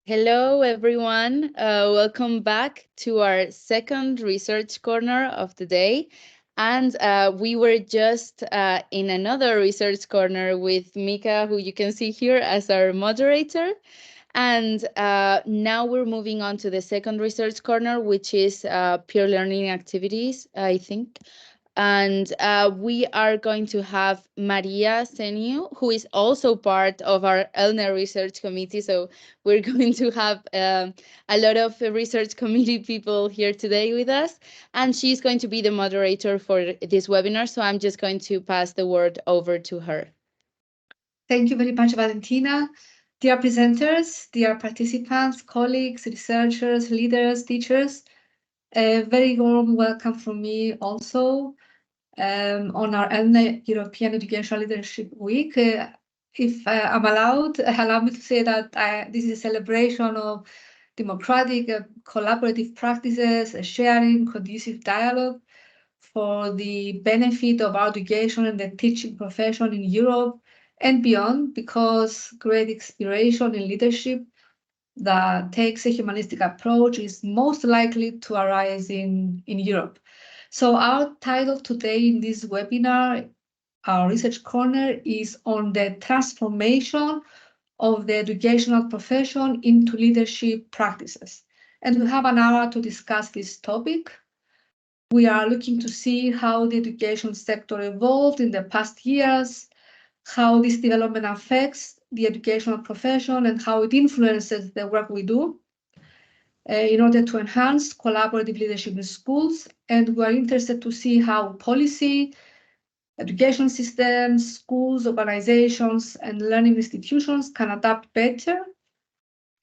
Hello, everyone. Welcome back to our second research corner of the day. And we were just in another research corner with Mika, who you can see here as our moderator. And now we're moving on to the second research corner, which is peer learning activities, I think. And we are going to have Maria Seniu, who is also part of our ELNA research committee. So we're going to have a lot of research committee people here today with us. And she's going to be the moderator for this webinar. So I'm just going to pass the word over to her. Thank you very much, Valentina. Dear presenters, dear participants, colleagues, researchers, leaders, teachers, a very warm welcome from me also on our ELNA European Educational Leadership Week. If I'm allowed, allow me to say that this is a celebration of democratic, collaborative practices, sharing, conducive dialogue for the benefit of our education and the teaching profession in Europe and beyond, because great inspiration in leadership that takes a humanistic approach is most likely to arise in Europe. So our title today in this webinar, our research corner, is on the transformation of the educational profession into leadership practices. And we have an hour to discuss this topic. We are looking to see how the education sector evolved in the past years, how this development affects the educational profession, and how it influences the work we do in order to enhance collaborative leadership in schools. And we are interested to see how policy, education systems, schools, organizations, and learning institutions can adapt better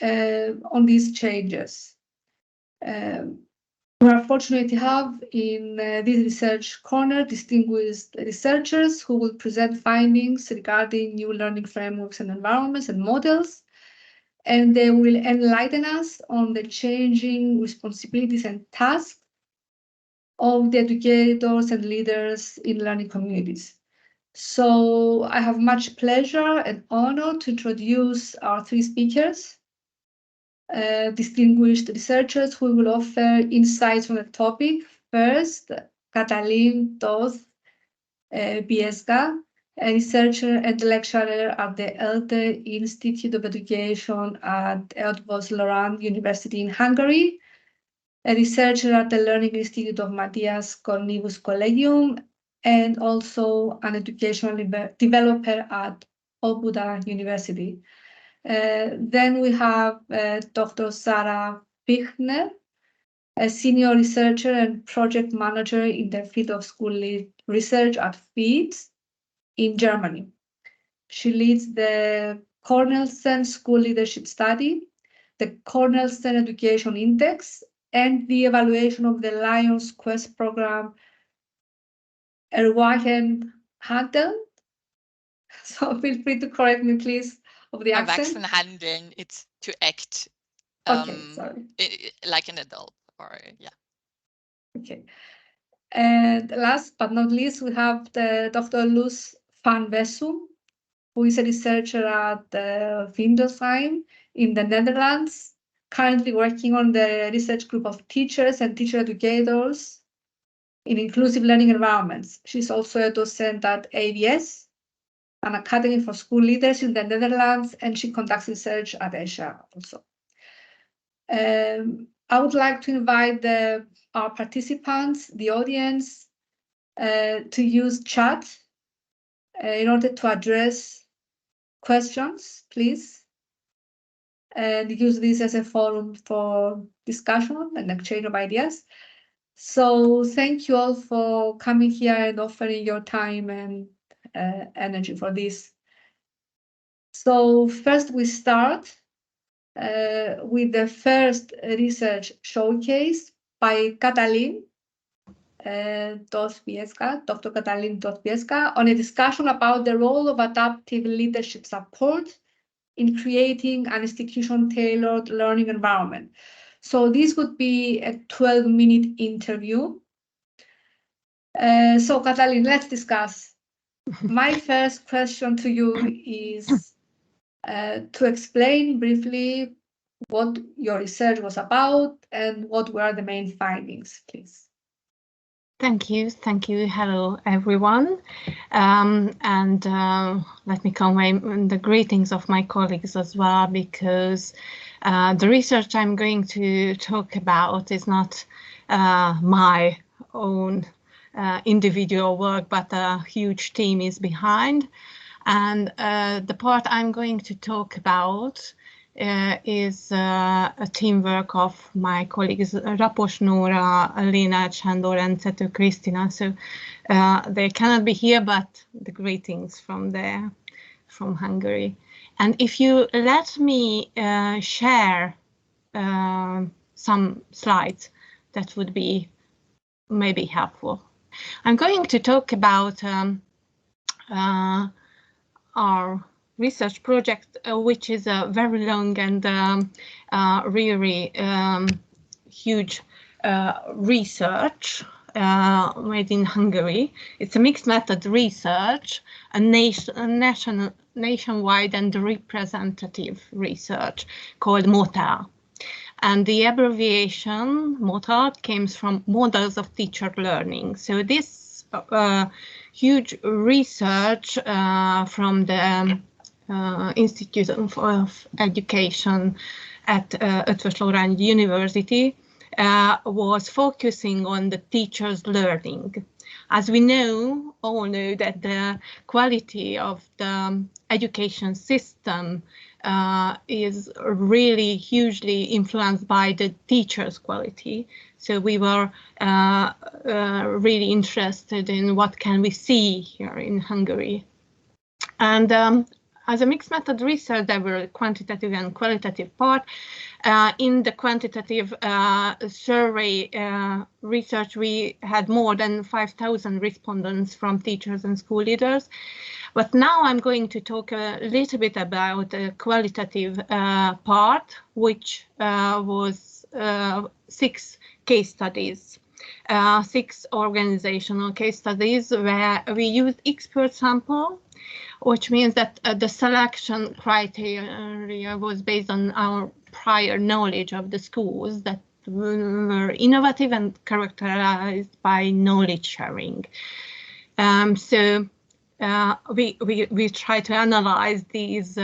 on these changes. We are fortunate to have in this research corner distinguished researchers who will present findings regarding new learning frameworks and environments and models, and they will enlighten us on the changing responsibilities and tasks of the educators and leaders in learning communities. So I have much pleasure and honor to introduce our three speakers. Distinguished researchers who will offer insights on the topic. First, Katalin Tóth-Pjeczka, a researcher and lecturer at the EELW Institute of Education at Eötvös Loránd University in Hungary, a researcher at the Learning Institute of Matthias Cornelius Collegium, and also an educational developer at Óbuda University. Then we have Dr. Sarah Fichtner, a senior researcher and project manager in the field of school research at Fichtner in Germany. She leads the Cornelsen School Leadership Study, the Cornelsen Education Index, and the evaluation of the Lions Quest program Erwachen Handel. So feel free to correct me, please, of the accent. Erwachsenhandeln, it's to act sorry. like an adult, or yeah. Okay. And last but not least, we have the Dr. Loes van Wessum, who is a researcher at Windelsheim in the Netherlands, currently working on the research group of teachers and teacher educators in inclusive learning environments. She's also a docent at ABS, an academy for school leaders in the Netherlands, and she conducts research at Asia also. I would like to invite our participants, the audience, to use chat in order to address questions, please, and use this as a forum for discussion and exchange of ideas. So thank you all for coming here and offering your time and energy for this. So first we start with the first research showcase by Katalin Tóth-Pjeczka, Dr. Katalin Tóth-Pjeczka, on a discussion about the role of adaptive leadership support in creating an institution-tailored learning environment. So this would be a 12-minute interview. So Katalin, let's discuss. My first question to you is to explain briefly what your research was about and what were the main findings, please. Thank you. Hello, everyone. Let me convey the greetings of my colleagues as well, because the research I'm going to talk about is not my own individual work, but a huge team is behind. And the part I'm going to talk about is a teamwork of my colleagues Rapos Nóra, Lena Csándor, and Cető Krisztina. So they cannot be here, but the greetings from Hungary. And if you let me share some slides, that would be maybe helpful. I'm going to talk about our research project, which is a very long and really huge research made in Hungary. It's a mixed method research, a nationwide and representative research called MOTA. And the abbreviation MOTA comes from Models of Teacher Learning. So this huge research from the Institute of Education at Eötvös Loránd University was focusing on the teacher's learning. As we all know that the quality of the education system is really hugely influenced by the teacher's quality. So we were really interested in what can we see here in Hungary. And as a mixed method research, there were quantitative and qualitative part. In the quantitative survey research, we had more than 5,000 respondents from teachers and school leaders. But now I'm going to talk a little bit about the qualitative part, which was 6 case studies. 6 organizational case studies where we used expert sample, which means that the selection criteria was based on our prior knowledge of the schools that were innovative and characterized by knowledge sharing. So we try to analyze this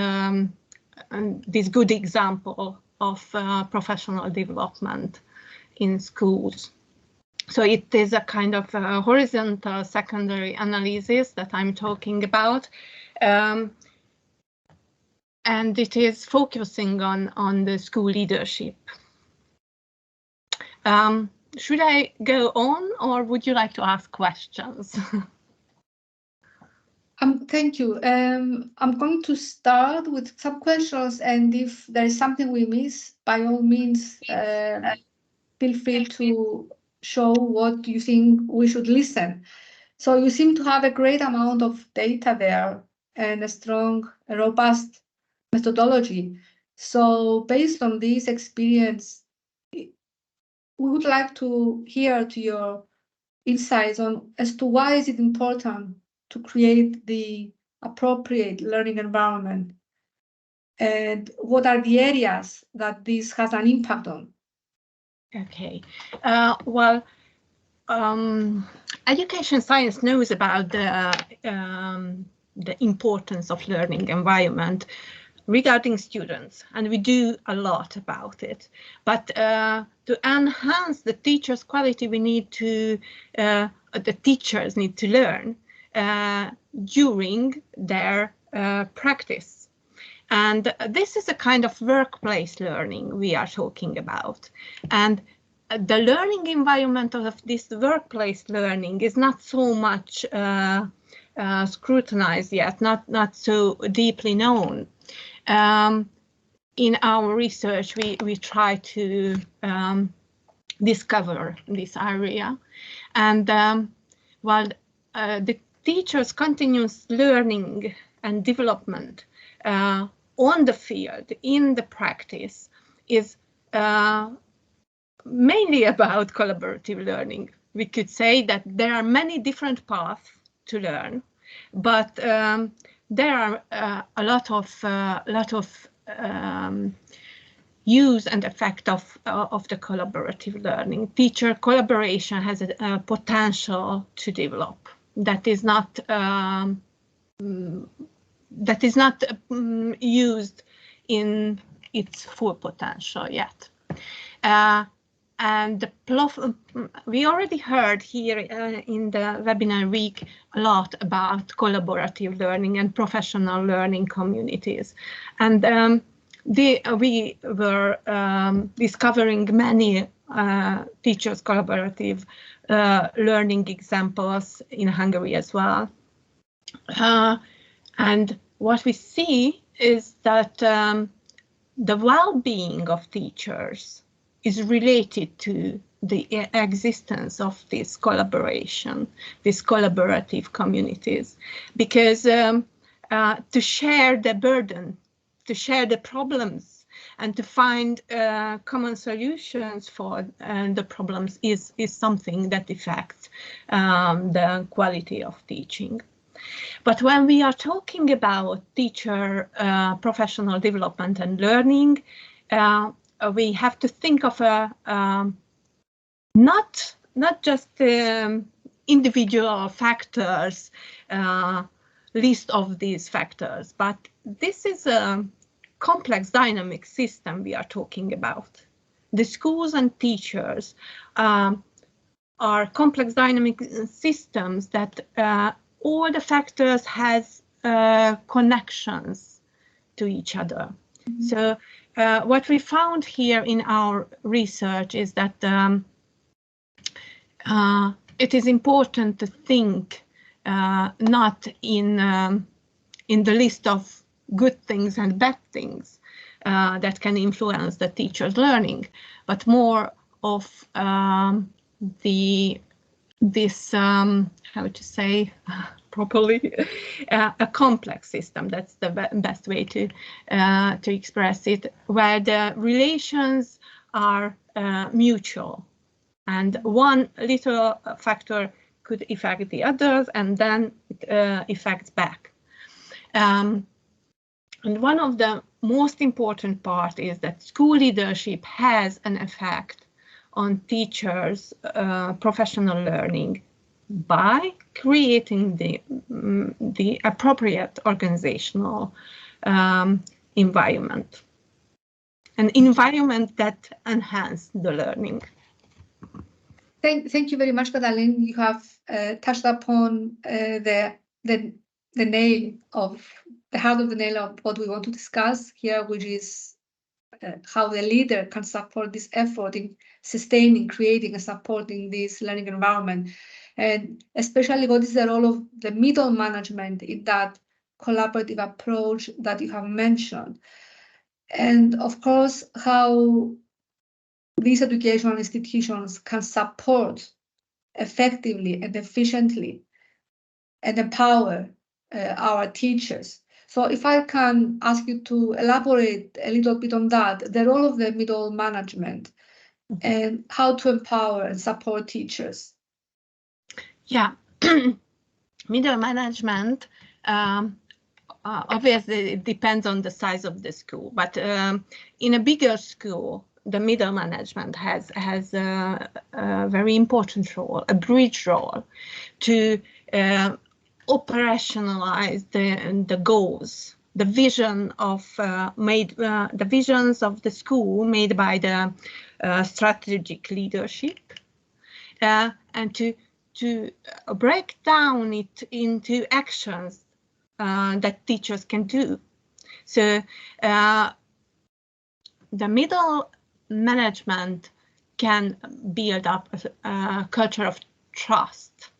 good example of professional development in schools. So it is a kind of horizontal secondary analysis that I'm talking about. And it is focusing on the school leadership. Should I go on, or would you like to ask questions? Thank you. I'm going to start with some questions, and if there is something we miss, by all means, feel free to show what you think we should listen. So you seem to have a great amount of data there and a strong, robust methodology. So based on this experience, we would like to hear to your insights on as to why is it important to create the appropriate learning environment, and what are the areas that this has an impact on? Okay, well, education science knows about the importance of learning environment regarding students, and we do a lot about it. But to enhance the teachers' quality, we need to, the teachers need to learn during their practice. And this is a kind of workplace learning we are talking about. And the learning environment of this workplace learning is not so much scrutinized yet, not so deeply known. In our research, we try to discover this area. And while the teacher's continuous learning and development on the field, in the practice, is mainly about collaborative learning. We could say that there are many different paths to learn, but there are a lot of use and effect of the collaborative learning. Teacher collaboration has a potential to develop that is not used in its full potential yet. And we already heard here in the webinar week a lot about collaborative learning and professional learning communities. And we were discovering many teachers' collaborative learning examples in Hungary as well. And what we see is that the well-being of teachers is related to the existence of this collaboration, these collaborative communities, because to share the burden, to share the problems, and to find common solutions for the problems is something that affects the quality of teaching. But when we are talking about teacher professional development and learning, we have to think of a not just individual factors, list of these factors, but this is a complex dynamic system we are talking about. The schools and teachers are complex dynamic systems that all the factors has connections to each other. Mm-hmm. So what we found here in our research is that it is important to think not in the list of good things and bad things that can influence the teacher's learning, but more of how to say properly, a complex system. That's the best way to express it, where the relations are mutual, and one little factor could affect the others, and then it affects back. And one of the most important part is that school leadership has an effect on teachers' professional learning by creating the appropriate organizational environment, an environment that enhances the learning. Thank you very much, Katalin. You have touched upon the heart of the nail of what we want to discuss here, which is how the leader can support this effort in sustaining, creating, and supporting this learning environment. And especially what is the role of the middle management in that collaborative approach that you have mentioned. And of course, how these educational institutions can support effectively and efficiently and empower our teachers. So if I can ask you to elaborate a little bit on that, the role of the middle management and how to empower and support teachers. Yeah, middle management, obviously it depends on the size of the school, but in a bigger school, the middle management has a very important role, a bridge role, to operationalize the goals, the vision of the visions of the school made by the strategic leadership, and to break down it into actions that teachers can do. So the middle management can build up a culture of trust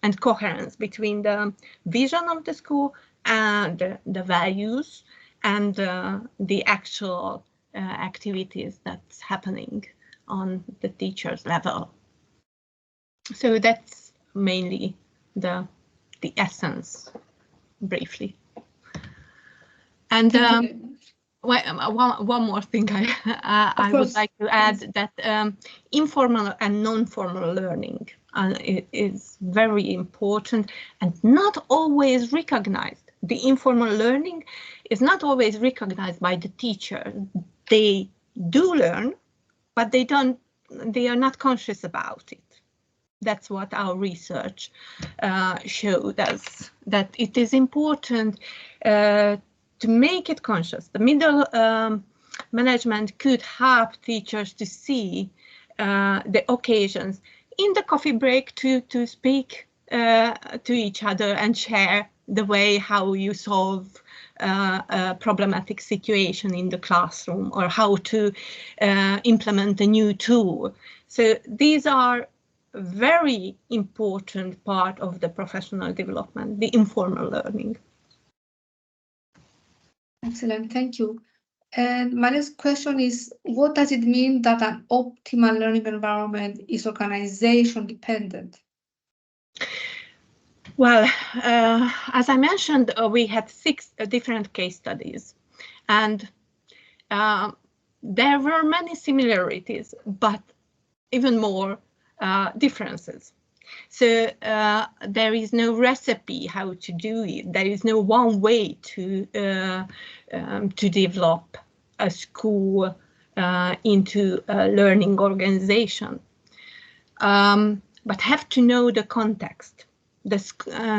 and coherence between the vision of the school and the values and the actual activities that's happening on the teacher's level. So that's mainly the essence, briefly. And one more thing I would like to add, that informal and non-formal learning is very important and not always recognized. The informal learning is not always recognized by the teacher. They do learn, but they are not conscious about it. That's what our research showed us, that it is important to make it conscious. The middle management could help teachers to see the occasions in the coffee break to speak to each other and share the way how you solve a problematic situation in the classroom, or how to implement a new tool. So these are very important part of the professional development, the informal learning. Excellent, thank you. And my next question is, what does it mean that an optimal learning environment is organization dependent? Well, as I mentioned, we had 6 different case studies, and there were many similarities, but even more differences. So there is no recipe how to do it. There is no one way to develop a school into a learning organization, but have to know the context. The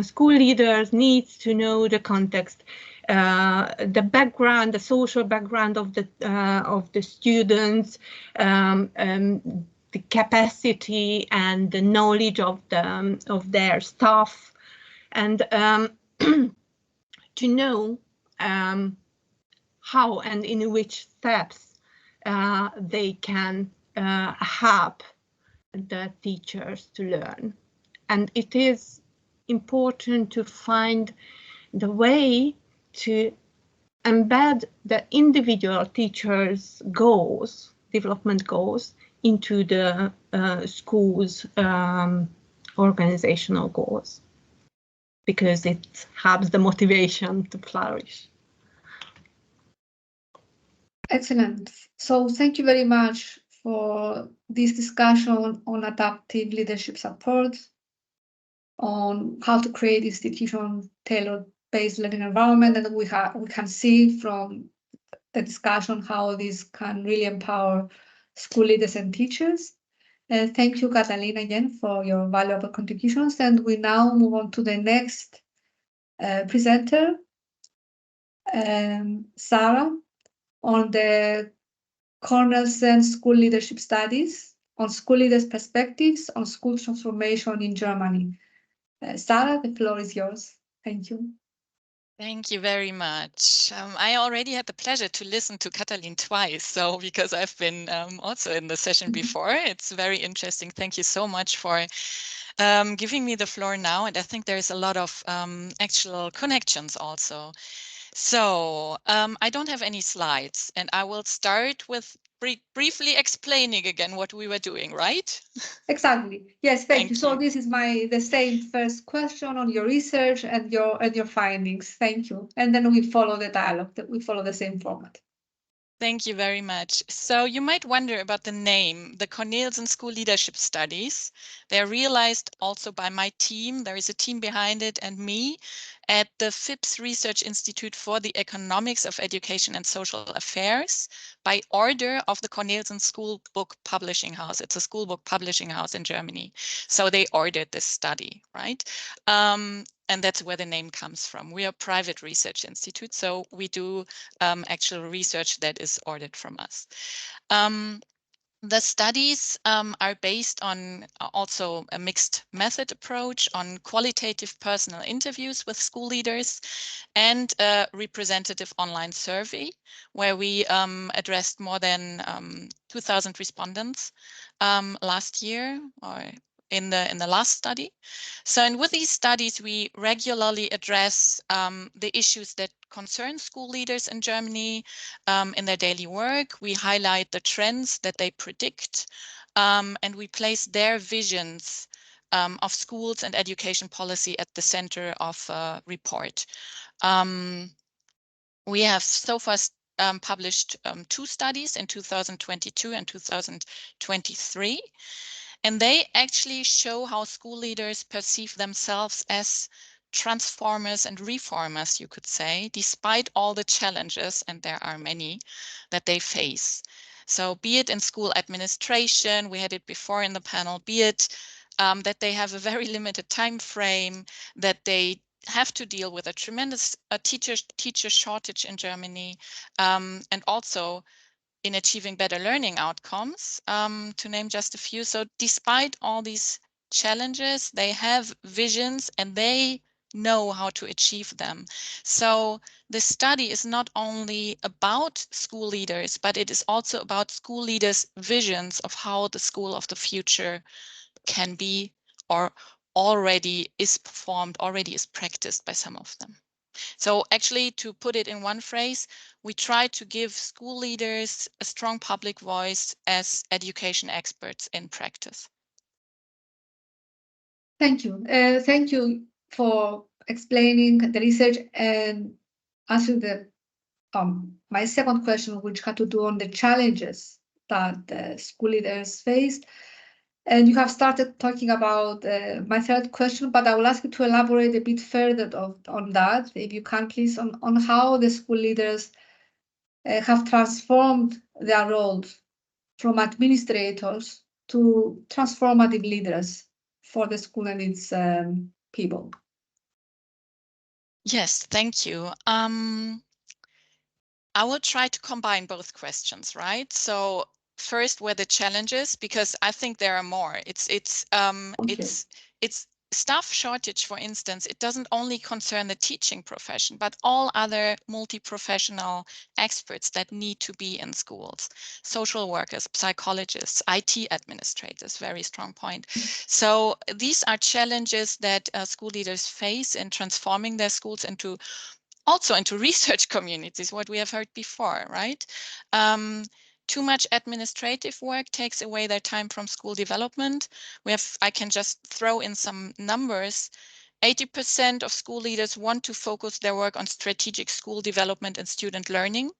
school leaders need to know the context, the background, the social background of the students, the capacity and the knowledge of their staff, and to know how and in which steps they can help the teachers to learn. And it is important to find the way to embed the individual teachers' goals, development goals, into the school's organizational goals, because it helps the motivation to flourish. Excellent. So thank you very much for this discussion on adaptive leadership support, on how to create institution-tailored based learning environment, and we can see from the discussion how this can really empower school leaders and teachers. Thank you, Katalin, again for your valuable contributions. And we now move on to the next presenter, Sarah, on the Cornelsen School Leadership Studies, on school leaders' perspectives on school transformation in Germany. Sarah, the floor is yours. Thank you. Thank you very much. I already had the pleasure to listen to Katalin twice, so because I've been also in the session before. It's very interesting. Thank you so much for giving me the floor now. And I think there's a lot of actual connections also. So I don't have any slides, and I will start with briefly explaining again what we were doing, right? Exactly. Yes, thank you. So you. this is the same first question on your research and your findings. Thank you. And then we follow the dialogue. We follow the same format. Thank you very much. So you might wonder about the name, the Cornelsen School Leadership Studies. They're realized also by my team. There is a team behind it and me at the FIPS Research Institute for the Economics of Education and Social Affairs by order of the Cornelsen School Book Publishing House. It's a school book publishing house in Germany. So they ordered this study, right? And that's where the name comes from. We are a private research institute, so we do actual research that is ordered from us. The studies are based on also a mixed method approach on qualitative personal interviews with school leaders and a representative online survey where we addressed more than 2,000 respondents last year, or in the last study. So, and with these studies, we regularly address the issues that concern school leaders in Germany in their daily work. We highlight the trends that they predict, and we place their visions of schools and education policy at the center of a report. We have so far published 2 studies in 2022 and 2023. And they actually show how school leaders perceive themselves as transformers and reformers, you could say, despite all the challenges, and there are many, that they face. So be it in school administration, we had it before in the panel, be it that they have a very limited time frame, that they have to deal with a tremendous teacher shortage in Germany, and also in achieving better learning outcomes, to name just a few. So despite all these challenges, they have visions and they know how to achieve them. So the study is not only about school leaders, but it is also about school leaders' visions of how the school of the future can be, or already is performed, already is practiced by some of them. So actually, to put it in one phrase, we try to give school leaders a strong public voice as education experts in practice. Thank you. Thank you for explaining the research and answering the my second question, which had to do on the challenges that the school leaders faced. And you have started talking about my third question, but I will ask you to elaborate a bit further on that, if you can, please, on how the school leaders have transformed their roles from administrators to transformative leaders for the school and its people. Yes, thank you. I will try to combine both questions, right? So first, were the challenges, because I think there are more. It's staff shortage, for instance. It doesn't only concern the teaching profession, but all other multi-professional experts that need to be in schools. Social workers, psychologists, IT administrators, very strong point. So these are challenges that school leaders face in transforming their schools into research communities, what we have heard before, right? Too much administrative work takes away their time from school development. I can just throw in some numbers. 80% of school leaders want to focus their work on strategic school development and student learning,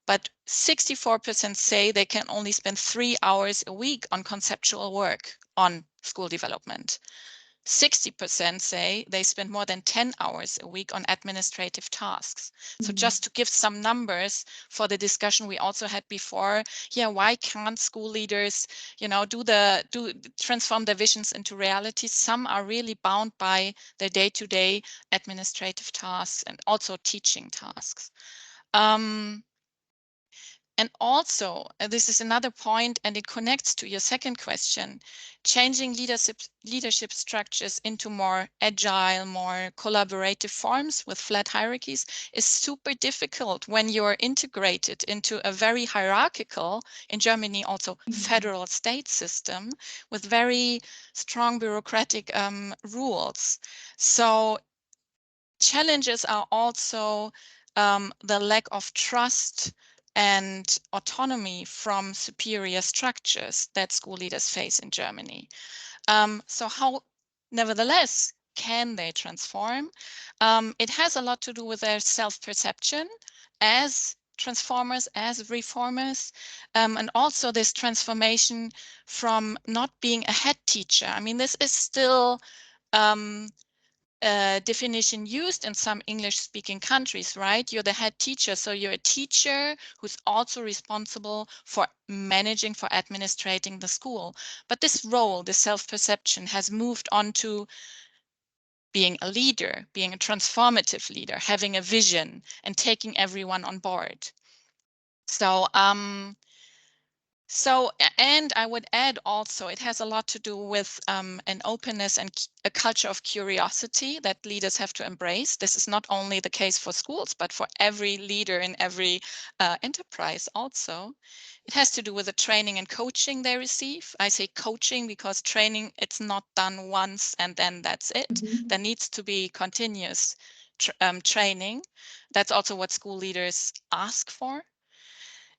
but 64% say they can only spend 3 hours a week on conceptual work on school development. 60% say they spend more than 10 hours a week on administrative tasks. So just to give some numbers for the discussion we also had before, why can't school leaders, transform their visions into reality? Some are really bound by their day-to-day administrative tasks and also teaching tasks. And also, this is another point, and it connects to your second question, changing leadership structures into more agile, more collaborative forms with flat hierarchies is super difficult when you're integrated into a very hierarchical, in Germany also federal state system with very strong bureaucratic rules. So challenges are also the lack of trust and autonomy from superior structures that school leaders face in Germany. So how, nevertheless, can they transform? It has a lot to do with their self-perception as transformers, as reformers, and also this transformation from not being a head teacher. I mean, this is still definition used in some English-speaking countries, right? You're the head teacher, so you're a teacher who's also responsible for managing, for administrating the school. But this role, this self-perception, has moved on to being a leader, being a transformative leader, having a vision, and taking everyone on board. So, and I would add also, it has a lot to do with an openness and a culture of curiosity that leaders have to embrace. This is not only the case for schools, but for every leader in every enterprise also. It has to do with the training and coaching they receive. I say coaching because training, it's not done once and then that's it. There needs to be continuous training. That's also what school leaders ask for.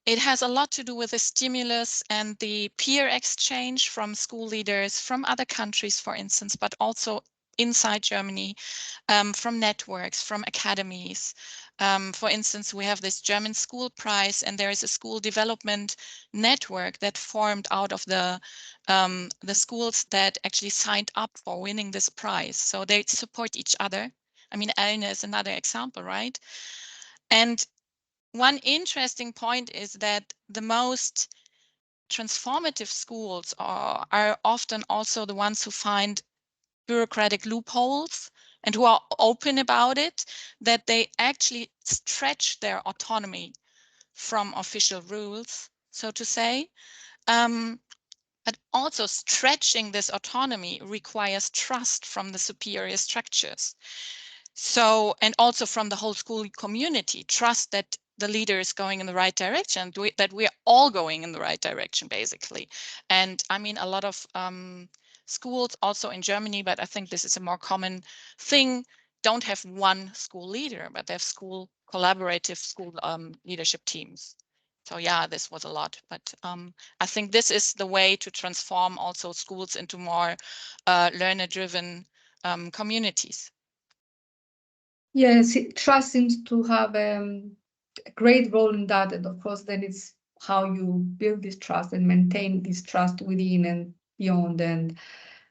It has a lot to do with the stimulus and the peer exchange from school leaders from other countries, for instance, but also inside Germany, from networks, from academies. For instance, we have this German School Prize, and there is a school development network that formed out of the schools that actually signed up for winning this prize. So they support each other. I mean, Elne is another example, right? And one interesting point is that the most transformative schools are often also the ones who find bureaucratic loopholes and who are open about it, that they actually stretch their autonomy from official rules, so to say. But also stretching this autonomy requires trust from the superior structures. So, and also from the whole school community, trust that the leader is going in the right direction, that we are all going in the right direction, basically. And I mean, a lot of schools also in Germany, but I think this is a more common thing, don't have one school leader, but they have collaborative school leadership teams. So yeah, this was a lot, but I think this is the way to transform also schools into more learner-driven communities. Yes, trust seems to have a great role in that, and of course, then it's how you build this trust and maintain this trust within and beyond, and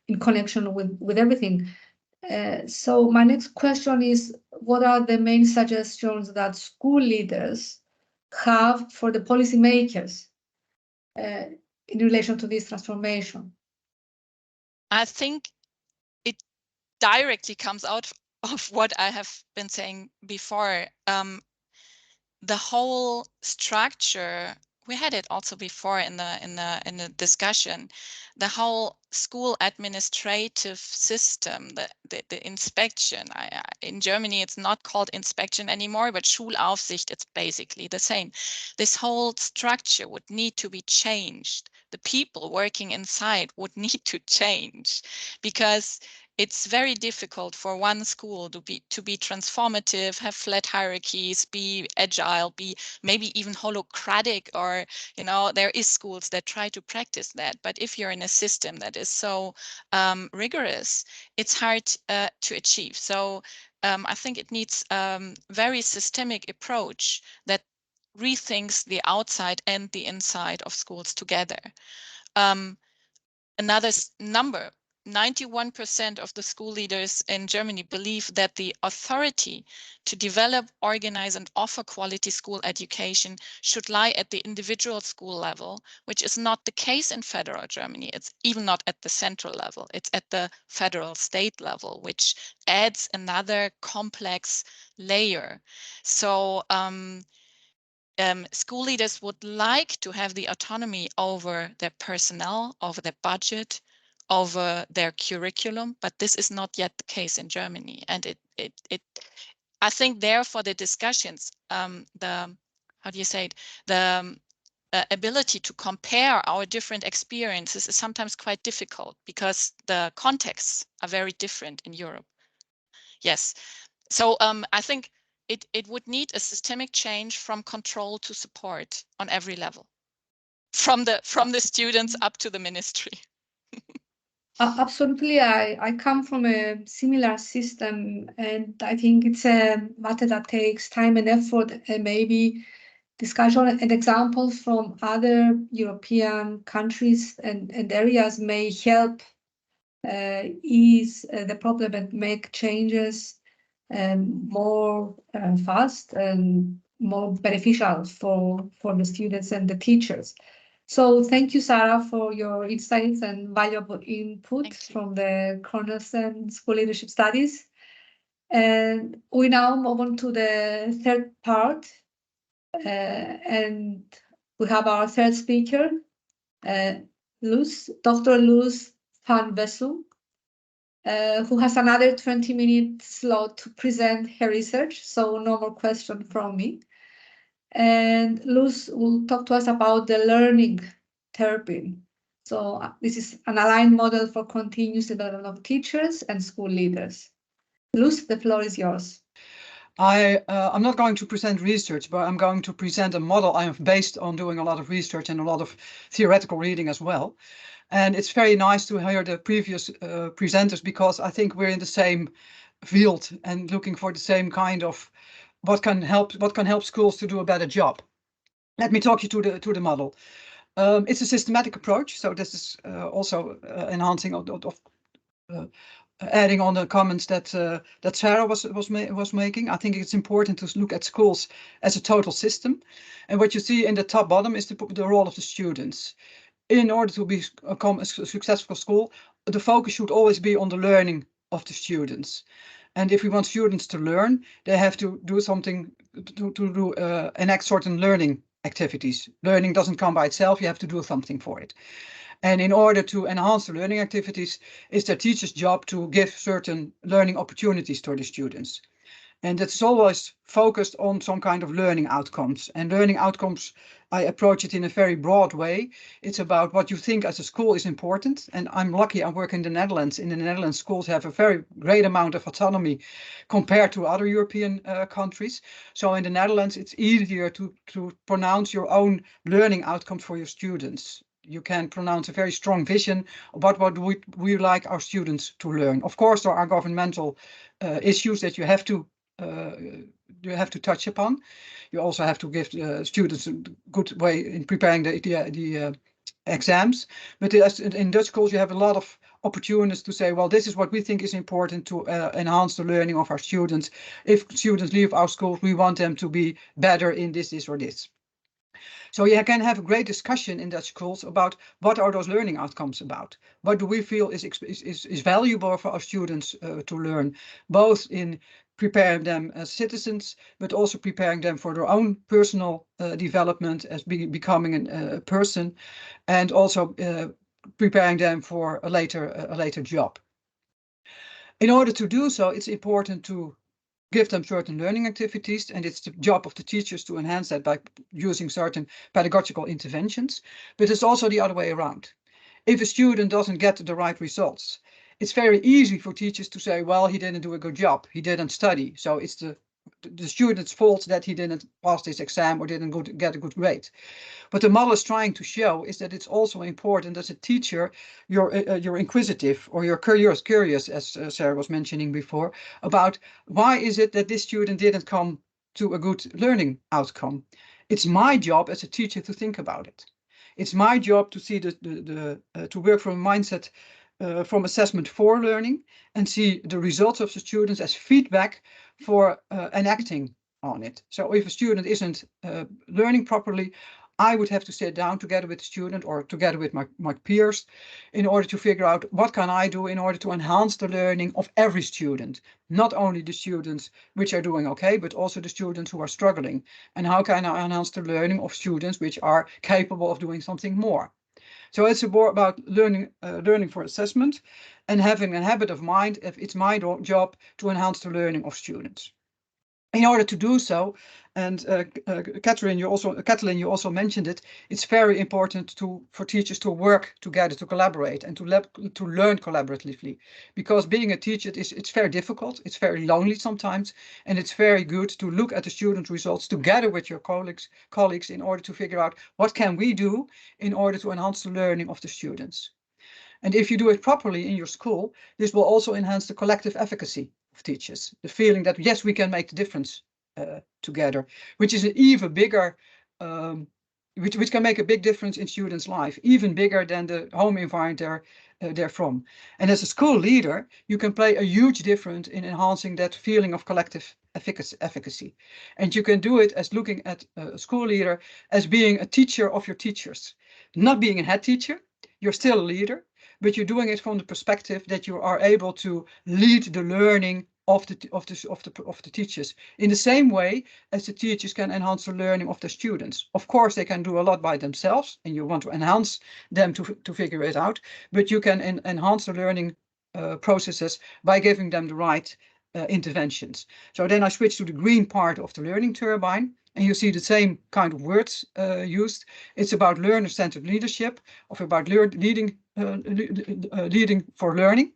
in connection with everything. So my next question is, what are the main suggestions that school leaders have for the policymakers in relation to this transformation? I think it directly comes out of what I have been saying before. The whole structure, we had it also before in the discussion, the whole school administrative system, the inspection. In Germany, it's not called inspection anymore, but Schulaufsicht, it's basically the same. This whole structure would need to be changed. The people working inside would need to change, because it's very difficult for one school to be transformative, have flat hierarchies, be agile, be maybe even holocratic, or, you know, there is schools that try to practice that. But if you're in a system that is so rigorous, it's hard to achieve. So I think it needs very systemic approach that rethinks the outside and the inside of schools together. Another number, 91% of the school leaders in Germany believe that the authority to develop, organize, and offer quality school education should lie at the individual school level, which is not the case in federal Germany. It's even not at the central level. It's at the federal state level, which adds another complex layer. So school leaders would like to have the autonomy over their personnel, over their budget, over their curriculum, but this is not yet the case in Germany. And I think therefore the discussions, the ability to compare our different experiences is sometimes quite difficult, because the contexts are very different in Europe. Yes, so I think it would need a systemic change from control to support on every level, from the students up to the ministry. Absolutely, I come from a similar system, and I think it's a matter that takes time and effort, and maybe discussion and examples from other European countries and areas may help ease the problem and make changes more fast and more beneficial for the students and the teachers. So thank you, Sarah, for your insights and valuable input from the Cornerstone School Leadership Studies. And we now move on to the third part. And we have our third speaker, Dr. Loes van Wessum, who has another 20-minute slot to present her research, so no more question from me. And Luz will talk to us about the learning therapy. So this is an aligned model for continuous development of teachers and school leaders. Luz, the floor is yours. I'm not going to present research, but I'm going to present a model I have based on doing a lot of research and a lot of theoretical reading as well. And it's very nice to hear the previous presenters, because I think we're in the same field and looking for the same kind of what can help schools to do a better job. Let me talk you to the model. It's a systematic approach, so this is also enhancing of adding on the comments that Sarah was making. I think it's important to look at schools as a total system, and what you see in the top bottom is the role of the students. in order to become a successful school, the focus should always be on the learning of the students. And if we want students to learn, they have to do something, enact certain learning activities. Learning doesn't come by itself, you have to do something for it. And in order to enhance the learning activities, it's the teacher's job to give certain learning opportunities to the students. And it's always focused on some kind of learning outcomes. And learning outcomes, I approach it in a very broad way. It's about what you think as a school is important. And I'm lucky I work in the Netherlands. In the Netherlands, schools have a very great amount of autonomy compared to other European countries. So in the Netherlands, it's easier to pronounce your own learning outcomes for your students. You can pronounce a very strong vision about what we like our students to learn. Of course, there are governmental issues that you have to touch upon. You also have to give students a good way in preparing the exams. But in Dutch schools, you have a lot of opportunities to say, well, this is what we think is important to enhance the learning of our students. If students leave our schools, we want them to be better in this or this. So you can have a great discussion in Dutch schools about what are those learning outcomes about. What do we feel is valuable for our students to learn, both in preparing them as citizens, but also preparing them for their own personal development as becoming a person, and also preparing them for a later job. In order to do so, it's important to give them certain learning activities, and it's the job of the teachers to enhance that by using certain pedagogical interventions. But it's also the other way around. If a student doesn't get the right results, it's very easy for teachers to say, well, he didn't do a good job, he didn't study, so it's the student's fault that he didn't pass this exam or didn't get a good grade. What the model is trying to show is that it's also important as a teacher, you're inquisitive or you're curious, as Sarah was mentioning before, about why is it that this student didn't come to a good learning outcome. It's my job as a teacher to think about it. It's my job to see to work from a mindset from assessment for learning and see the results of the students as feedback for enacting on it. So if a student isn't learning properly, I would have to sit down together with the student or together with my peers in order to figure out what can I do in order to enhance the learning of every student, not only the students which are doing okay, but also the students who are struggling. And how can I enhance the learning of students which are capable of doing something more? So it's about learning for assessment and having a habit of mind. If it's my job to enhance the learning of students. In order to do so, and Katalin, you also mentioned it, it's very important for teachers to work together, to collaborate, and to learn collaboratively. Because being a teacher, it's very difficult, it's very lonely sometimes, and it's very good to look at the student results together with your colleagues in order to figure out what can we do in order to enhance the learning of the students. And if you do it properly in your school, this will also enhance the collective efficacy of teachers, the feeling that, yes, we can make the difference together, which is an even bigger, which can make a big difference in students' life, even bigger than the home environment they're from. And as a school leader, you can play a huge difference in enhancing that feeling of collective efficacy. And you can do it as looking at a school leader as being a teacher of your teachers, not being a head teacher. You're still a leader, but you're doing it from the perspective that you are able to lead the learning of the teachers in the same way as the teachers can enhance the learning of the students. Of course, they can do a lot by themselves, and you want to enhance them to figure it out, but you can enhance the learning processes by giving them the right interventions. So then I switch to the green part of the learning turbine, and you see the same kind of words used. It's about learner-centered leadership, or about leading for learning.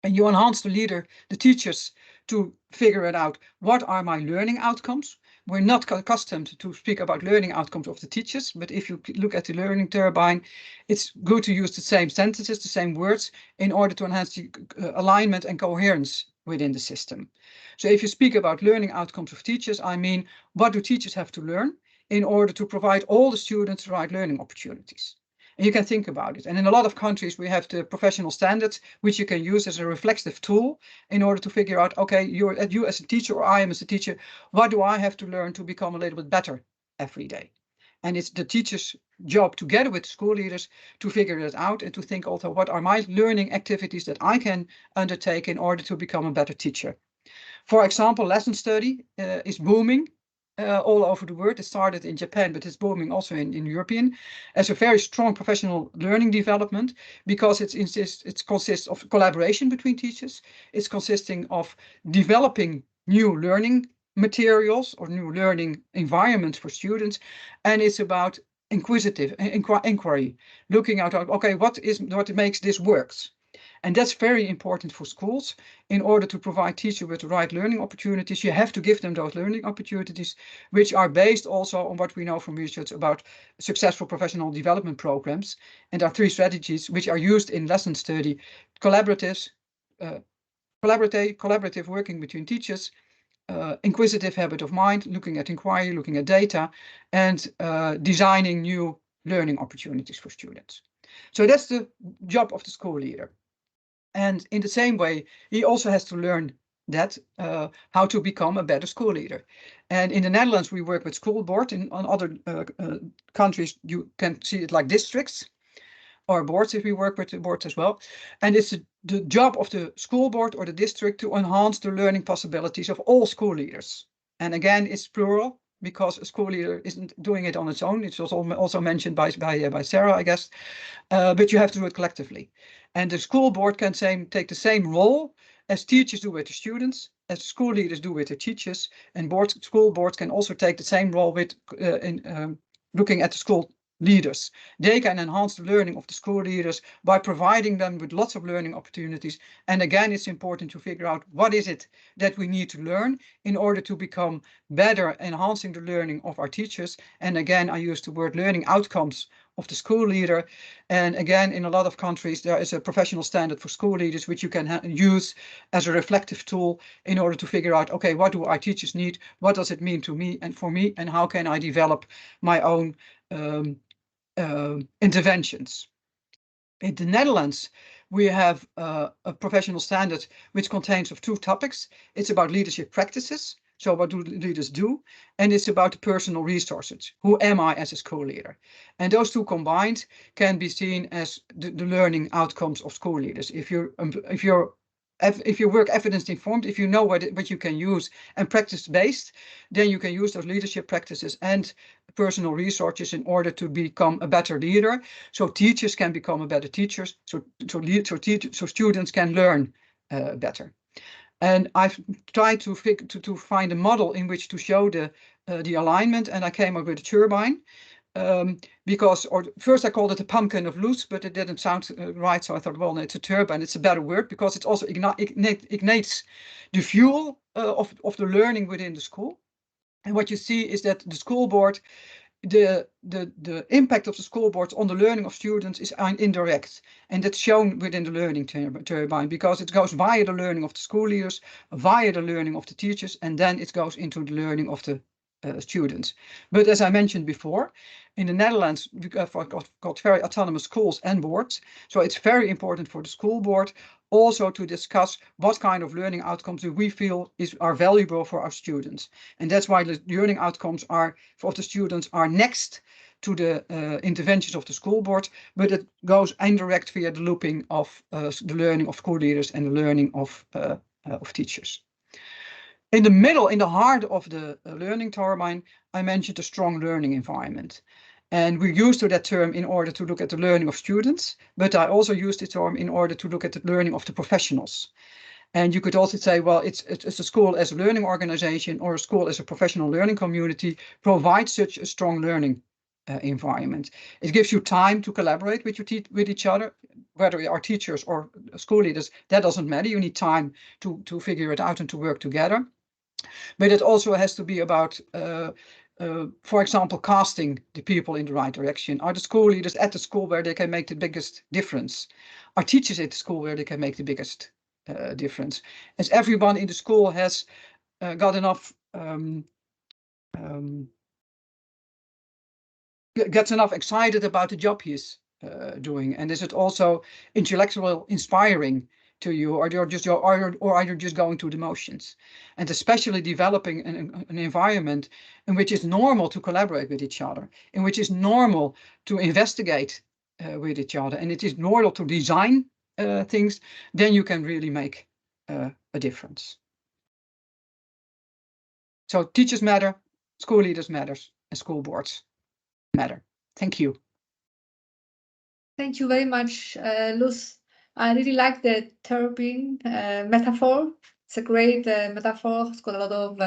And you enhance the teachers to figure it out. What are my learning outcomes? We're not accustomed to speak about learning outcomes of the teachers, but if you look at the learning turbine, it's good to use the same sentences, the same words, in order to enhance the alignment and coherence within the system. So if you speak about learning outcomes of teachers, I mean, what do teachers have to learn in order to provide all the students the right learning opportunities? And you can think about it. And in a lot of countries, we have the professional standards, which you can use as a reflexive tool in order to figure out, okay, you as a teacher or I am as a teacher, what do I have to learn to become a little bit better every day? And it's the teacher's job, together with school leaders, to figure it out and to think also, what are my learning activities that I can undertake in order to become a better teacher? For example, lesson study is booming all over the world. It started in Japan, but it's booming also in European as a very strong professional learning development, because it consists of collaboration between teachers. It's consisting of developing new learning materials or new learning environments for students. And it's about inquisitive inquiry, looking at, okay, what makes this works? And that's very important for schools. In order to provide teachers with the right learning opportunities, you have to give them those learning opportunities, which are based also on what we know from research about successful professional development programs. And there are 3 strategies which are used in lesson study: collaborative working between teachers, inquisitive habit of mind, looking at inquiry, looking at data, and designing new learning opportunities for students. So that's the job of the school leader. And in the same way, he also has to learn that how to become a better school leader. And in the Netherlands, we work with school board. On other countries, you can see it like districts or boards, if we work with the boards as well. And it's the job of the school board or the district to enhance the learning possibilities of all school leaders. And again, it's plural, because a school leader isn't doing it on its own. It's also mentioned by Sarah, I guess. But you have to do it collectively. And the school board can take the same role as teachers do with the students, as school leaders do with the teachers, and school boards can also take the same role with looking at the school leaders. They can enhance the learning of the school leaders by providing them with lots of learning opportunities. And again, it's important to figure out what is it that we need to learn in order to become better, enhancing the learning of our teachers. And again, I use the word learning outcomes of the school leader. And again, in a lot of countries, there is a professional standard for school leaders, which you can use as a reflective tool in order to figure out, okay, what do our teachers need? What does it mean to me and for me? And how can I develop my own interventions? In the Netherlands, we have a professional standard which contains of 2 topics. It's about leadership practices. So what do leaders do? And it's about the personal resources. Who am I as a school leader? And those 2 combined can be seen as the learning outcomes of school leaders. If you work evidence informed, if you know what you can use and practice based, then you can use those leadership practices and personal resources in order to become a better leader. So teachers can become a better teachers. So students can learn better. And I've tried to find a model in which to show the alignment, and I came up with a turbine. Because first I called it a pumpkin of Loes, but it didn't sound right. So I thought, well, no, it's a turbine. It's a better word, because it also ignites the fuel of the learning within the school. And what you see is that the school board, the impact of the school boards on the learning of students is indirect, and that's shown within the learning turbine, because it goes via the learning of the school leaders, via the learning of the teachers, and then it goes into the learning of the students. But as I mentioned before, in the Netherlands, we've got very autonomous schools and boards. So it's very important for the school board also to discuss what kind of learning outcomes do we feel are valuable for our students. And that's why the learning outcomes for the students are next to the interventions of the school board, but it goes indirect via the looping of the learning of school leaders and the learning of teachers. In the middle, in the heart of the learning turbine, I mentioned a strong learning environment. And we used that term in order to look at the learning of students, but I also used the term in order to look at the learning of the professionals. And you could also say, well, it's a school as a learning organization or a school as a professional learning community provides such a strong learning environment. It gives you time to collaborate with each other, whether you are teachers or school leaders, that doesn't matter. You need time to figure it out and to work together. But it also has to be about, for example, casting the people in the right direction. Are the school leaders at the school where they can make the biggest difference? Are teachers at the school where they can make the biggest difference? As everyone in the school has got enough, gets enough excited about the job he is doing, and is it also intellectually inspiring to you, or you're just going through the motions. And especially developing an environment in which it's normal to collaborate with each other, in which it's normal to investigate with each other, and it is normal to design things, then you can really make a difference. So teachers matter, school leaders matters, and school boards matter. Thank you. Thank you very much, Luz. I really like the turbine metaphor. It's a great metaphor. It's got a lot of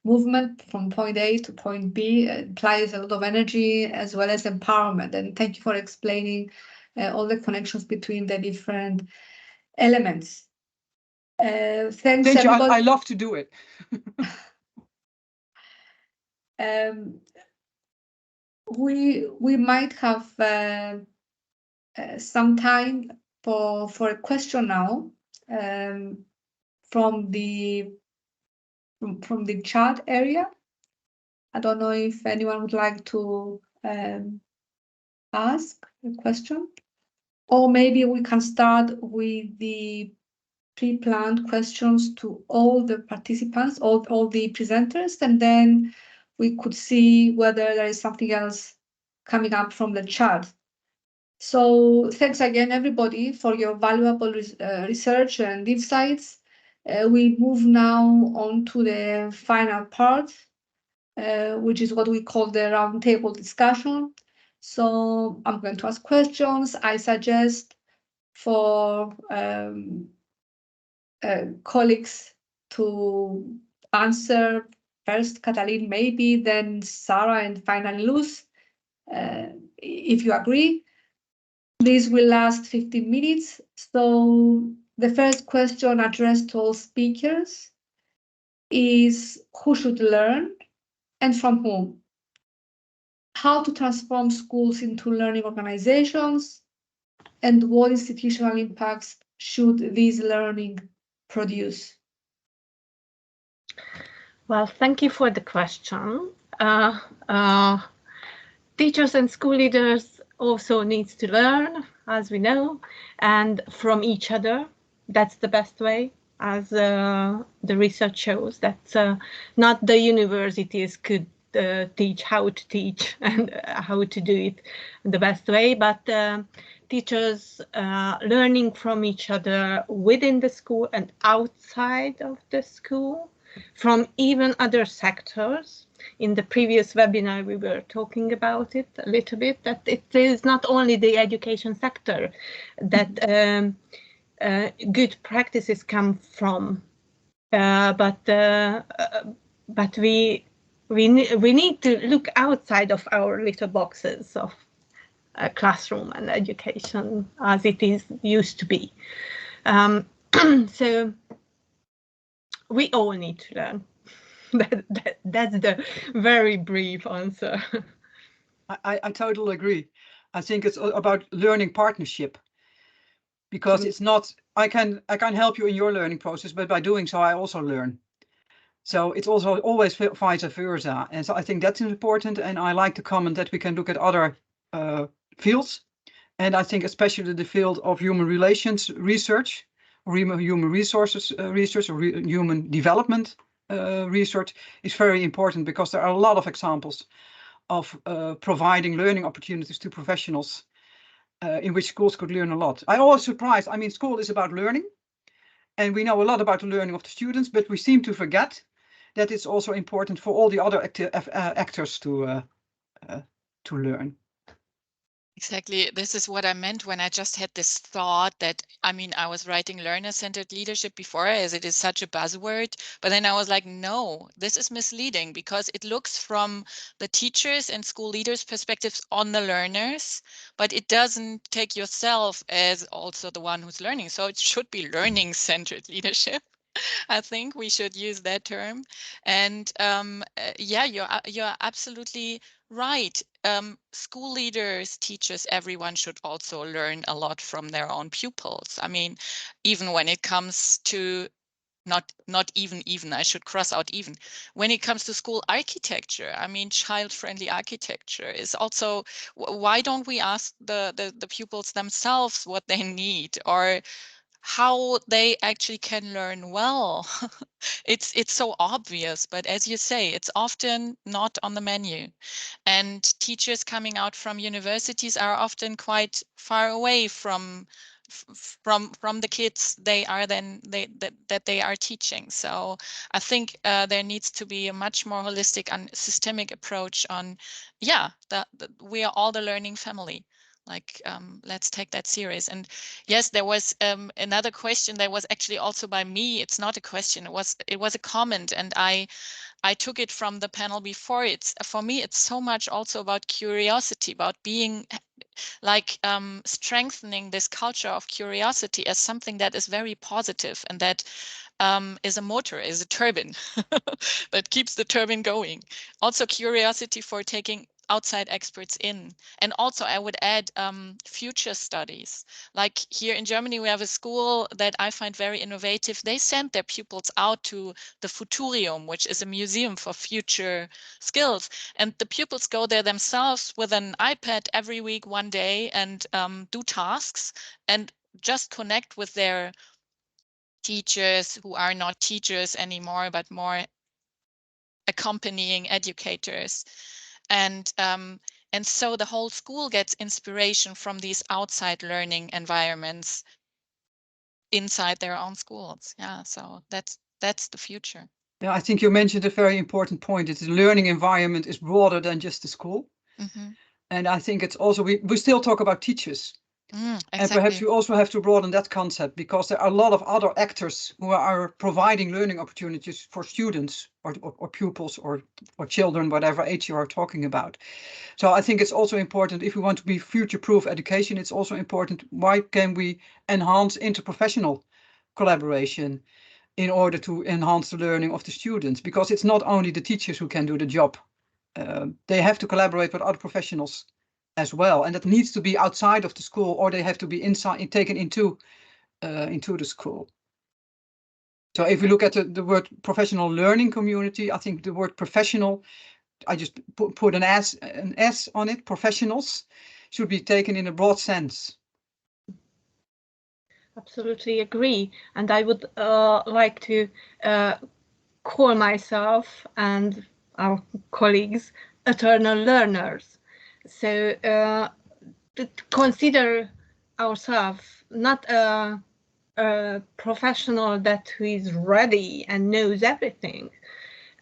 movement from point A to point B. It implies a lot of energy as well as empowerment. And thank you for explaining all the connections between the different elements. Thanks, Thank you. everybody. I love to do it. We might have some time for a question now from the chat area. I don't know if anyone would like to ask a question, or maybe we can start with the pre-planned questions to all the participants, all the presenters, and then we could see whether there is something else coming up from the chat. So thanks again, everybody, for your valuable research and insights. We move now on to the final part, which is what we call the roundtable discussion. So I'm going to ask questions. I suggest for colleagues to answer first, Katalin maybe, then Sarah, and finally Luz, if you agree. This will last 15 minutes. So the first question addressed to all speakers is who should learn and from whom? How to transform schools into learning organizations, and what institutional impacts should this learning produce? Well, thank you for the question. Teachers and school leaders also need to learn, as we know, and from each other. That's the best way, as the research shows, that not the universities could teach how to teach and how to do it the best way, but teachers learning from each other within the school and outside of the school, from even other sectors. In the previous webinar, we were talking about it a little bit, that it is not only the education sector that good practices come from, but we need to look outside of our little boxes of classroom and education as it is used to be. So we all need to learn. That's the very brief answer. I totally agree. I think it's about learning partnership, because it's not, I can help you in your learning process, but by doing so, I also learn. So it's also always vice versa. And so I think that's important. And I like to comment that we can look at other fields. And I think especially the field of human relations research, or human resources research, or human development research is very important, because there are a lot of examples of providing learning opportunities to professionals in which schools could learn a lot. I'm always surprised. I mean, school is about learning, and we know a lot about the learning of the students, but we seem to forget that it's also important for all the other actors to learn. Exactly. This is what I meant when I just had this thought that, I mean, I was writing learner-centered leadership before, as it is such a buzzword, but then I was like, no, this is misleading, because it looks from the teachers and school leaders' perspectives on the learners, but it doesn't take yourself as also the one who's learning. So it should be learning-centered leadership. I think we should use that term. And yeah, you're absolutely right. School leaders, teachers, everyone should also learn a lot from their own pupils. I mean, even when it comes to not even, I should cross out even. When it comes to school architecture, I mean, child-friendly architecture is also, why don't we ask the pupils themselves what they need? Or how they actually can learn well. It's so obvious, but as you say, it's often not on the menu. And teachers coming out from universities are often quite far away from the kids they are that they are teaching. So I think there needs to be a much more holistic and systemic approach on, yeah, that we are all the learning family. Like, let's take that serious. And yes, there was another question that was actually also by me. It's not a question, it was a comment, and I took it from the panel before. It's, for me, it's so much also about curiosity, about being like strengthening this culture of curiosity as something that is very positive and that is a motor, is a turbine that keeps the turbine going. Also curiosity for taking outside experts in. And also I would add future studies. Like here in Germany, we have a school that I find very innovative. They send their pupils out to the Futurium, which is a museum for future skills. And the pupils go there themselves with an iPad every week, one day, and do tasks and just connect with their teachers who are not teachers anymore, but more accompanying educators. And so the whole school gets inspiration from these outside learning environments inside their own schools. Yeah, so that's the future. Yeah, I think you mentioned a very important point. That the learning environment is broader than just the school. Mm-hmm. And I think it's also, we still talk about teachers. Exactly. And perhaps we also have to broaden that concept, because there are a lot of other actors who are providing learning opportunities for students or pupils or children, whatever age you are talking about. So I think it's also important, if we want to be future-proof education, it's also important, why can we enhance interprofessional collaboration in order to enhance the learning of the students? Because it's not only the teachers who can do the job. They have to collaborate with other professionals as well, and that needs to be outside of the school, or they have to be inside, taken into the school. So if we look at the word professional learning community, I think the word professional, I just put an S on it. Professionals should be taken in a broad sense. Absolutely agree, and I would like to call myself and our colleagues eternal learners. So to consider ourselves not a professional that who is ready and knows everything.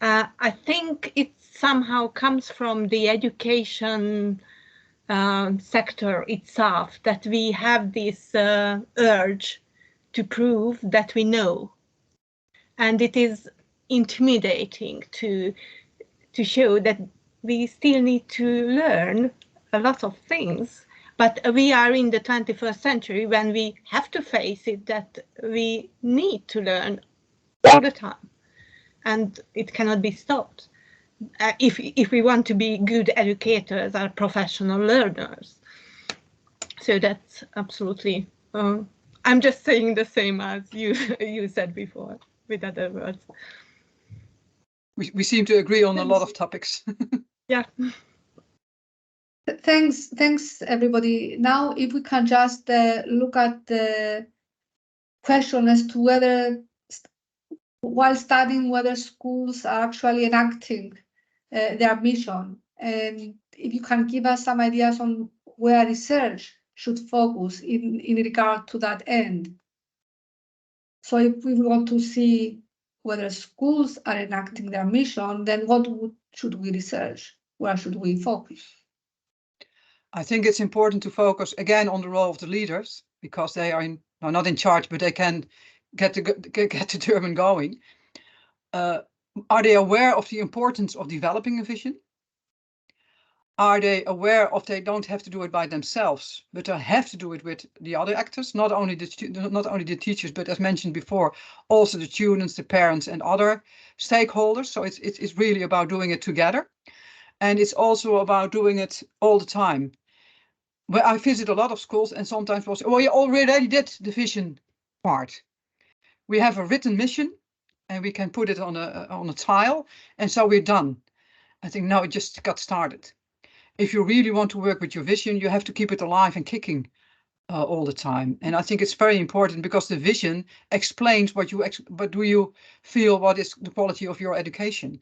I think it somehow comes from the education sector itself, that we have this urge to prove that we know. And it is intimidating to show that we still need to learn a lot of things. But we are in the 21st century when we have to face it, that we need to learn all the time, and it cannot be stopped if we want to be good educators or professional learners. So that's absolutely, I'm just saying the same as you said before, with other words. We seem to agree on a lot of topics. Yeah. Thanks everybody. Now, if we can just look at the question as to whether, while studying, whether schools are actually enacting their mission, and if you can give us some ideas on where research should focus in regard to that end. So if we want to see whether schools are enacting their mission, then what should we research? Where should we focus? I think it's important to focus again on the role of the leaders, because they are not in charge, but they can get the German going. Are they aware of the importance of developing a vision? Are they aware of they don't have to do it by themselves, but they have to do it with the other actors, not only the teachers, but as mentioned before, also the students, the parents, and other stakeholders. So it's really about doing it together, and it's also about doing it all the time. Well, I visit a lot of schools, and sometimes we'll say, "Well, you already did the vision part. We have a written mission, and we can put it on a tile, and so we're done." I think no, it just got started. If you really want to work with your vision, you have to keep it alive and kicking all the time. And I think it's very important because the vision explains what do you feel what is the quality of your education.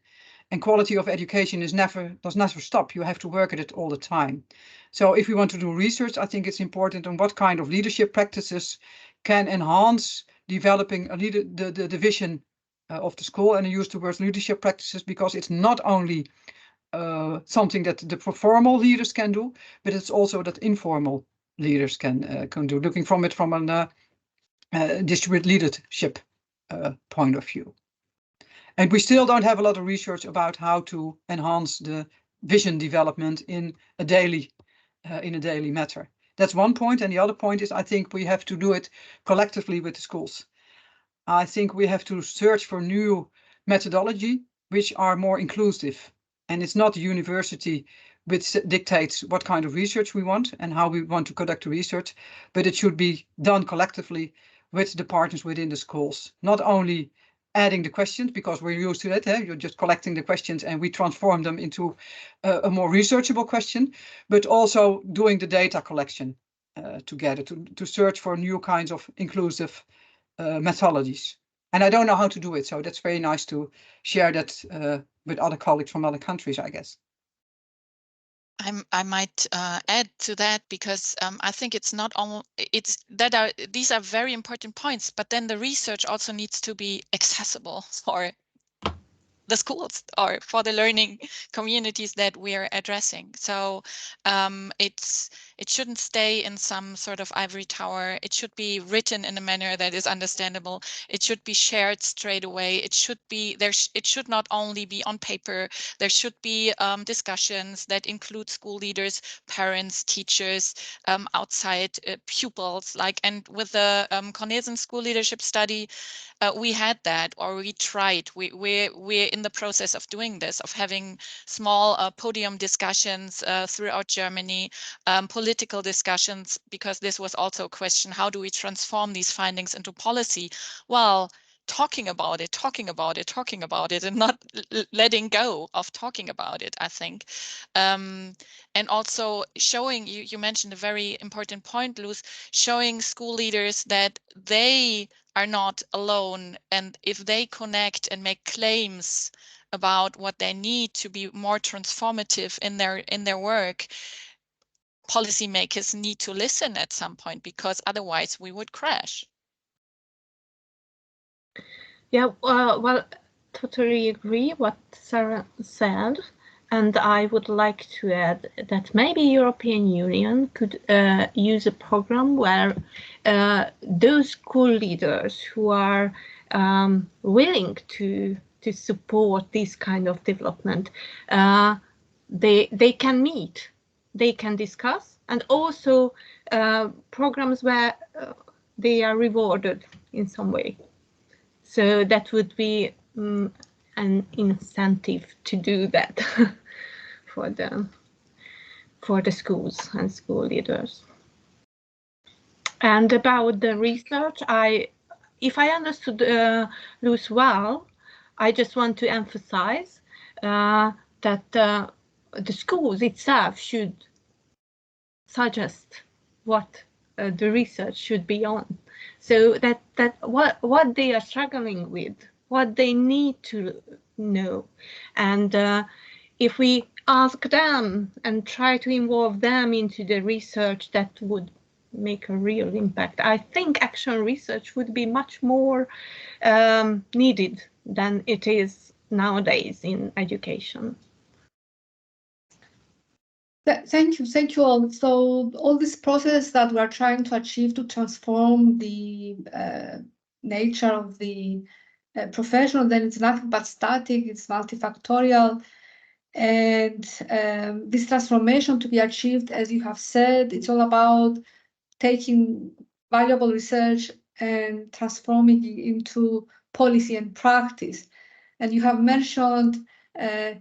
And quality of education does never stop. You have to work at it all the time. So if we want to do research, I think it's important on what kind of leadership practices can enhance developing the vision of the school. And I use the word leadership practices because it's not only something that the formal leaders can do, but it's also that informal leaders can do, looking from it from a distributed leadership point of view. And we still don't have a lot of research about how to enhance the vision development in a daily matter. That's one point. And the other point is I think we have to do it collectively with the schools. I think we have to search for new methodology which are more inclusive. And it's not the university which dictates what kind of research we want and how we want to conduct the research, but it should be done collectively with the partners within the schools. Not only adding the questions, because we're used to that, you're just collecting the questions and we transform them into a more researchable question, but also doing the data collection together to search for new kinds of inclusive methodologies. And I don't know how to do it, so that's very nice to share that with other colleagues from other countries, I guess. I might add to that because I think it's not all, these are very important points, but then the research also needs to be accessible for the schools or for the learning communities that we are addressing. So it shouldn't stay in some sort of ivory tower. It should be written in a manner that is understandable. It should be shared straight away. It should be there. It should not only be on paper. There should be discussions that include school leaders, parents, teachers, outside pupils. And with the Cornelissen School Leadership Study, we had that, or we tried. We're in the process of doing this, of having small podium discussions throughout Germany, political discussions, because this was also a question: how do we transform these findings into policy? Well, talking about it, and not letting go of talking about it, I think. And also showing, you mentioned a very important point, Luz, showing school leaders that they are not alone, and if they connect and make claims about what they need to be more transformative in their work, policymakers need to listen at some point, because otherwise we would crash. Yeah, well, totally agree what Sarah said. And I would like to add that maybe European Union could use a program where those school leaders who are willing to support this kind of development, they can meet, they can discuss, and also programs where they are rewarded in some way. So that would be an incentive to do that for the schools and school leaders. And about the research, if I understood Luz well, I just want to emphasize that the schools itself should suggest what the research should be on, so that what they are struggling with, what they need to know, and if we ask them and try to involve them into the research, that would make a real impact. I think action research would be much more needed than it is nowadays in education. Thank you all. So all this process that we are trying to achieve to transform the nature of the profession, then it's nothing but static, it's multifactorial. And this transformation to be achieved, as you have said, it's all about taking valuable research and transforming it into policy and practice. And you have mentioned the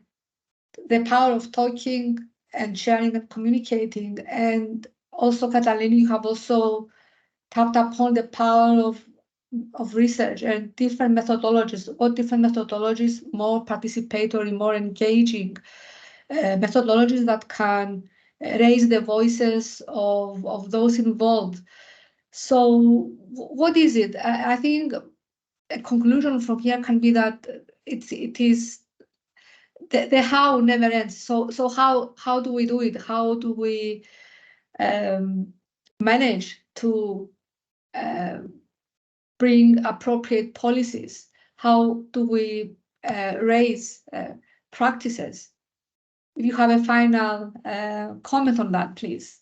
power of talking and sharing and communicating. And also, Katalin, you have also tapped upon the power of research and different methodologies, or different methodologies, more participatory, more engaging methodologies that can raise the voices of those involved. So what is it? I think a conclusion from here can be that it is the how never ends. So how do we do it? How do we manage to bring appropriate policies? How do we raise practices? If you have a final comment on that, please.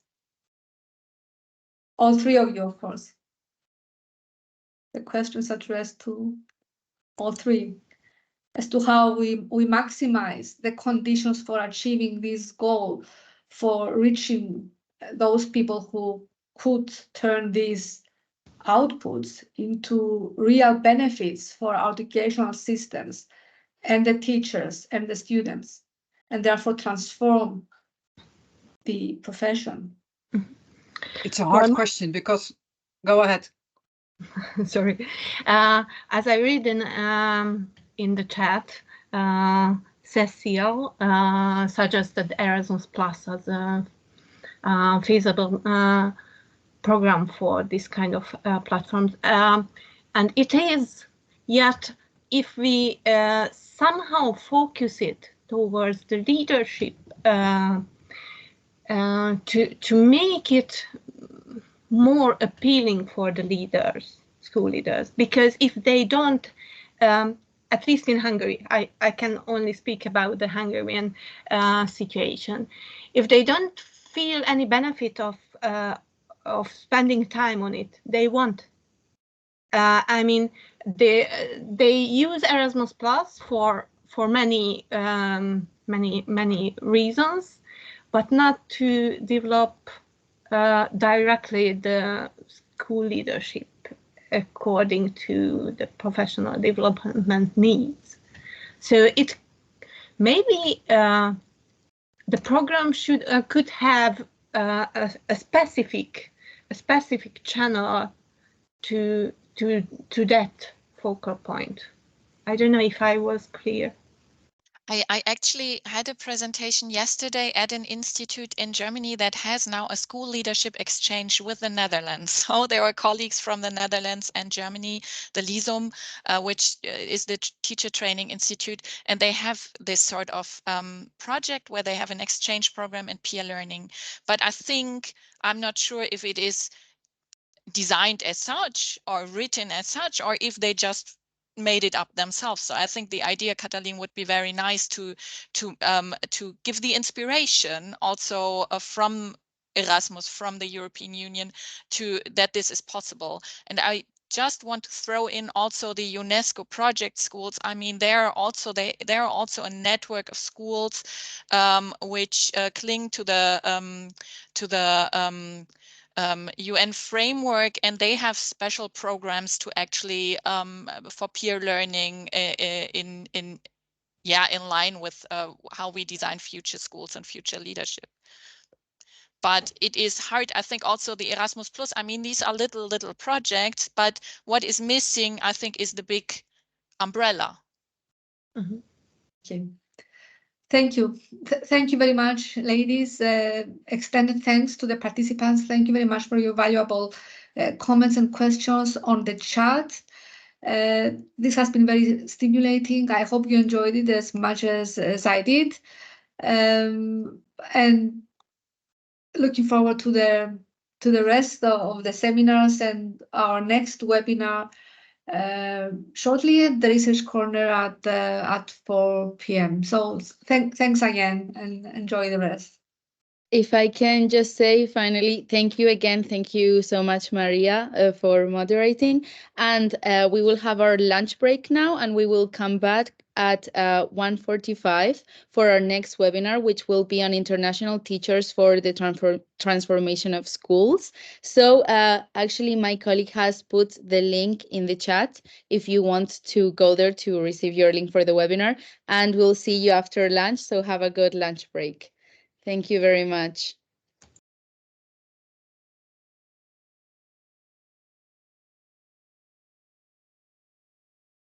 All three of you, of course. The questions addressed to all three as to how we maximize the conditions for achieving this goal, for reaching those people who could turn these outputs into real benefits for our educational systems and the teachers and the students, and therefore transform the profession. It's a hard question because, go ahead. Sorry. As I read in the chat, Cecile suggested Erasmus Plus as a feasible program for this kind of platforms, and it is. Yet, if we somehow focus it towards the leadership, to make it more appealing for the leaders, school leaders, because if they don't, at least in Hungary, I can only speak about the Hungarian situation. If they don't feel any benefit of spending time on it, they won't. I mean, they use Erasmus Plus for many reasons, but not to develop directly the school leadership according to the professional development needs. So it maybe the program could have a specific channel to that focal point. I don't know if I was clear. I actually had a presentation yesterday at an institute in Germany that has now a school leadership exchange with the Netherlands. So there are colleagues from the Netherlands and Germany, the LISUM, which is the teacher training institute, and they have this sort of project where they have an exchange program and peer learning. But I think, I'm not sure if it is designed as such or written as such, or if they just made it up themselves. So I think the idea, Katalin, would be very nice to give the inspiration also from Erasmus, from the European Union, to that this is possible. And I just want to throw in also the UNESCO project schools. I mean, they are also a network of schools which cling to the UN framework, and they have special programs to actually for peer learning in line with how we design future schools and future leadership. But it is hard. I think also the Erasmus Plus, I mean, these are little projects, but what is missing, I think, is the big umbrella. Mm-hmm. Okay. Thank you. Thank you very much, ladies. Extended thanks to the participants. Thank you very much for your valuable comments and questions on the chat. This has been very stimulating. I hope you enjoyed it as much as I did. And looking forward to the rest of the seminars and our next webinar shortly at the Research Corner at 4 p.m. So thanks again, and enjoy the rest. If I can just say finally, thank you again. Thank you so much, Maria, for moderating. And we will have our lunch break now, and we will come back at 1:45 for our next webinar, which will be on international teachers for the transformation of schools. So actually, my colleague has put the link in the chat if you want to go there to receive your link for the webinar. And we'll see you after lunch. So have a good lunch break. Thank you very much.